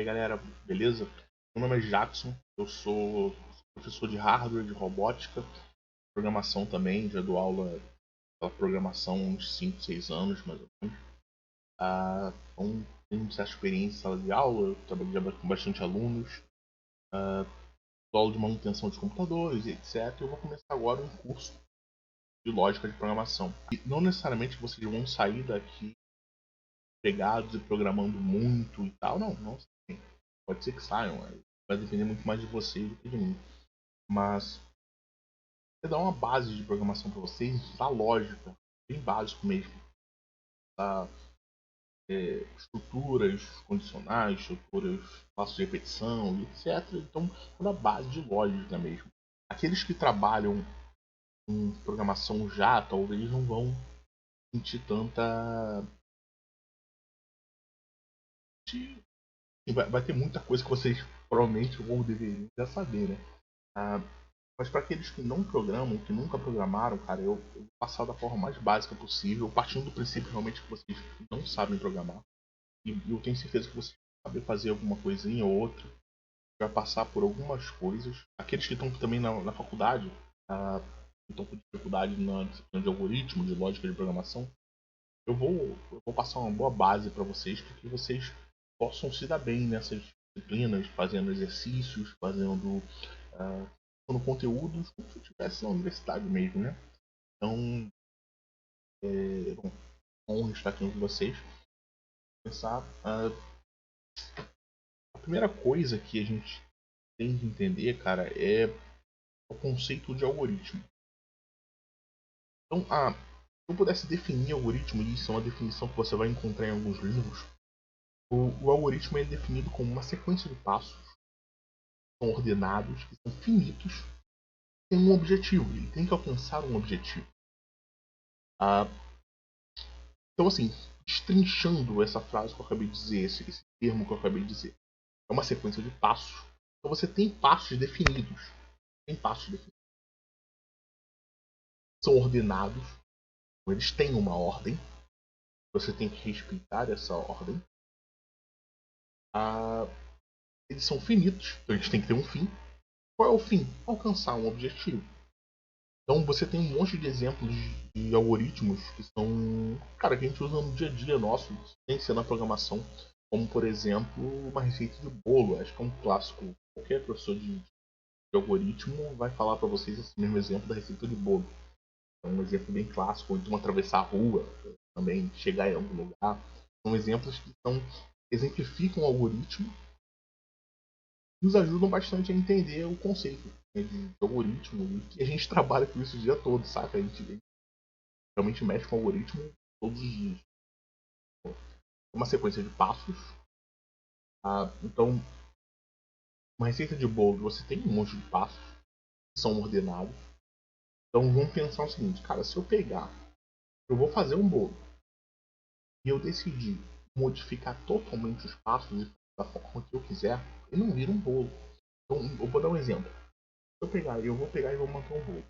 aí galera, beleza? Meu nome é Jackson, eu sou professor de hardware, de robótica, programação também, já dou aula pela programação há uns 5, 6 anos mais ou menos. Então tenho certa experiência em sala de aula, eu trabalhei com bastante alunos, dou aula de manutenção de computadores, etc. Eu vou começar agora um curso de lógica de programação. E não necessariamente vocês vão sair daqui pegados e programando muito e tal, não sei. Pode ser que saiam, vai depender muito mais de vocês do que de mim. Mas você dá uma base de programação para vocês, da lógica, bem básico mesmo. Tá? Estruturas condicionais, estruturas, passos de repetição, etc. Então, da base de lógica mesmo. Aqueles que trabalham em programação já, talvez não vão sentir tanta. Vai ter muita coisa que vocês provavelmente vão deveriam já saber, né? Mas para aqueles que não programam, que nunca programaram, cara, eu vou passar da forma mais básica possível, partindo do princípio realmente que vocês não sabem programar. E eu tenho certeza que vocês sabem fazer alguma coisinha ou outra, vai passar por algumas coisas. Aqueles que estão também na faculdade, que estão com dificuldade na disciplina de algoritmo, de lógica de programação, eu vou passar uma boa base para vocês, para que vocês possam se dar bem nessas disciplinas, fazendo exercícios, fazendo conteúdos como se eu estivesse na universidade mesmo, né? Então, bom, honra estar aqui com vocês. Começar a primeira coisa que a gente tem que entender, cara, é o conceito de algoritmo. Então, se eu pudesse definir algoritmo, e isso é uma definição que você vai encontrar em alguns livros, o algoritmo é definido como uma sequência de passos que são ordenados, que são finitos, tem um objetivo, ele tem que alcançar um objetivo. Então, assim, destrinchando essa frase que eu acabei de dizer, esse termo que eu acabei de dizer, é uma sequência de passos. Então, você tem passos definidos. São ordenados. Eles têm uma ordem. Você tem que respeitar essa ordem. Eles são finitos. Então, eles têm que ter um fim. Qual é o fim? Alcançar um objetivo. Então você tem um monte de exemplos de algoritmos que são, cara, que a gente usa no dia a dia nosso, sem ser na programação, como por exemplo uma receita de bolo. Acho que é um clássico. Qualquer professor de algoritmo vai falar para vocês esse mesmo exemplo da receita de bolo. É um exemplo bem clássico, então atravessar a rua, também chegar em algum lugar. São exemplos que exemplificam o algoritmo e nos ajudam bastante a entender o conceito de algoritmo e que a gente trabalha com isso o dia todo, saca? A gente realmente mexe com o algoritmo todos os dias. Uma sequência de passos. Então, uma receita de bolo, você tem um monte de passos que são ordenados. Então, vamos pensar o seguinte, cara, se eu vou fazer um bolo e eu decidir modificar totalmente os passos da forma que eu quiser, ele não vira um bolo. Então, eu vou dar um exemplo. Se eu vou pegar e vou montar um bolo.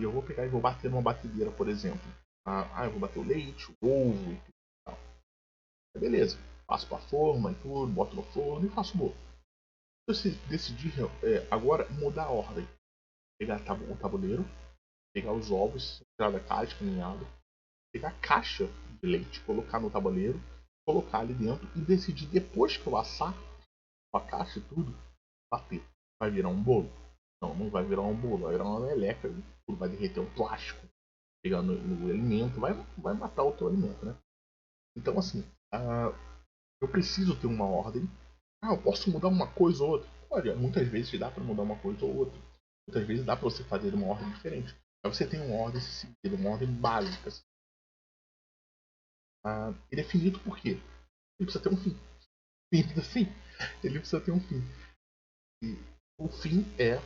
Eu vou pegar e vou bater numa batedeira, por exemplo. Eu vou bater o leite, o ovo e tal. Beleza. Passo para a forma e tudo, boto no forno e faço o bolo. Se você decidir agora mudar a ordem, pegar o tabuleiro, pegar os ovos, tirar da caixa, caminhado, pegar a caixa de leite, colocar no tabuleiro, colocar ali dentro e decidir depois que eu assar a caixa e tudo, bater. Vai virar um bolo? Não vai virar um bolo, vai virar uma meleca, tudo vai derreter o plástico, pegar no alimento, vai matar o teu alimento, né? Então assim, eu preciso ter uma ordem. Eu posso mudar uma coisa ou outra. Olha, muitas vezes dá para mudar uma coisa ou outra. Muitas vezes dá para você fazer uma ordem diferente. Mas você tem uma ordem seguida, uma ordem básica. Ele é finito por quê? Ele precisa ter um fim. Simples assim. Ele precisa ter um fim. E o fim é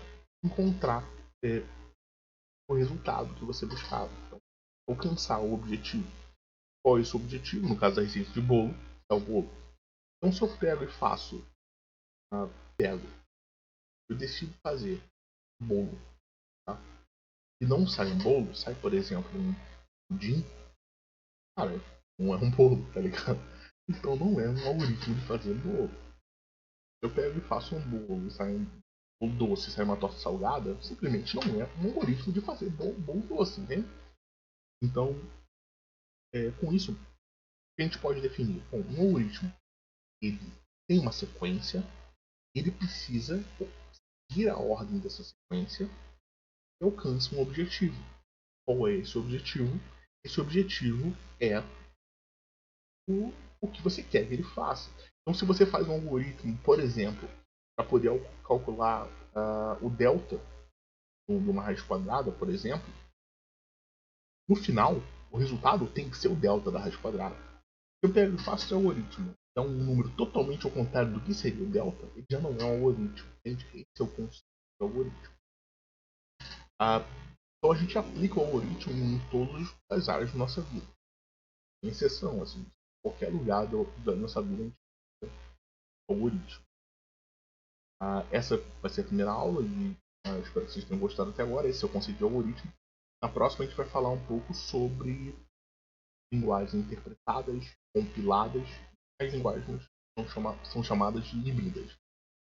encontrar o resultado que você buscava. Então, alcançar o objetivo. Qual é esse objetivo? No caso da receita de bolo, é o bolo. Então, se eu pego e faço, eu decido fazer um bolo, tá? E não sai um bolo, sai, por exemplo, um pudim, cara, não é um bolo, tá ligado? Então não é um algoritmo de fazer bolo. eu pego e faço um bolo e sai um doce, sai uma torta salgada, simplesmente não é um algoritmo de fazer bom doce, né? Então, com isso, a gente pode definir, bom, um algoritmo, ele tem uma sequência, ele precisa seguir a ordem dessa sequência e alcança um objetivo. Qual é esse objetivo? Esse objetivo é o que você quer que ele faça. Então, se você faz um algoritmo, por exemplo, para poder calcular o delta de uma raiz quadrada, por exemplo, no final, o resultado tem que ser o delta da raiz quadrada. Se eu pego e faço esse algoritmo, dá um número totalmente ao contrário do que seria o delta, ele já não é um algoritmo. Entende? Esse é o conceito do algoritmo. Então a gente aplica o algoritmo em todas as áreas da nossa vida. Sem exceção, assim, qualquer lugar da nossa vida a gente aplica o algoritmo. Essa vai ser a primeira aula e espero que vocês tenham gostado até agora. Esse é o conceito de algoritmo. Na próxima a gente vai falar um pouco sobre linguagens interpretadas, compiladas. As linguagens são chamadas de híbridas.